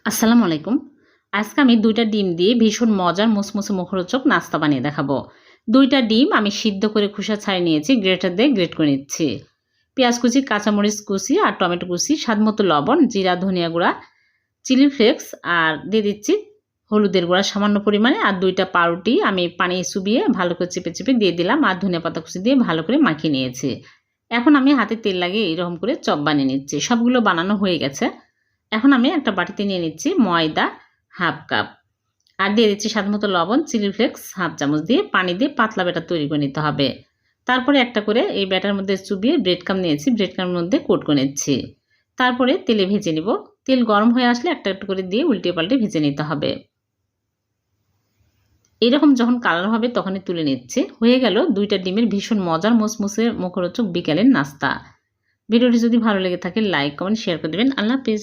আসসালামু আলাইকুম। আজকে আমি ২ টা ডিম দিয়ে ভীষণ মজার মুসমুসে মুখরোচক নাস্তা বানিয়ে দেখাবো। ২ টা ডিম আমি সিদ্ধ করে খোসা ছাড়িয়ে নিয়েছি, গ্রেটার দিয়ে গ্রেট করে নিচ্ছি। পেঁয়াজ কুচি, কাঁচামরিচ কুচি আর টমেটো কুচি, স্বাদমতো লবণ, জিরা, ধনিয়া গুঁড়া, চিলি ফ্লেক্স আর দিয়ে দিচ্ছি হলুদের গুঁড়া সামান্য পরিমাণে। আর ২ টা পাউরুটি আমি পানি চুবিয়ে ভালো করে চেপে দিয়ে দিলাম আর ধনিয়াপাতা কুচি দিয়ে ভালো করে মাখিয়ে নিয়েছি। এখন আমি হাতে তেল লাগিয়ে এরকম করে চপ বানিয়ে নিচ্ছি। সবগুলো বানানো হয়ে গেছে। এখন আমি একটা বাটিতে নিয়ে নিচ্ছি ময়দা 1/2 কাপ আর দিয়ে দিচ্ছি স্বাদমতো লবণ, চিলি ফ্লেক্স 1/2 চামচ দিয়ে পানি দিয়ে পাতলা ব্যাটার তৈরি করে নিতে হবে। তারপরে একটা করে এই ব্যাটার মধ্যে চুবিয়ে ব্রেড ক্রাম্ব নিয়েছি, ব্রেড ক্রাম্বের মধ্যে কোট করে নিচ্ছি। তারপরে তেলে ভেজে নিব। তেল গরম হয়ে আসলে একটা একটা করে দিয়ে উল্টে পাল্টে ভেজে নিতে হবে। এরকম যখন কালার হবে তখনই তুলে নিচ্ছি। হয়ে গেল ২ টা ডিমের ভীষণ মজার মুসমুসে মুখরোচক বিকালের নাস্তা। ভিডিওটি যদি ভালো লেগে থাকে লাইক, কমেন্ট, শেয়ার করে দেবেন। আল্লাহ হাফেজ।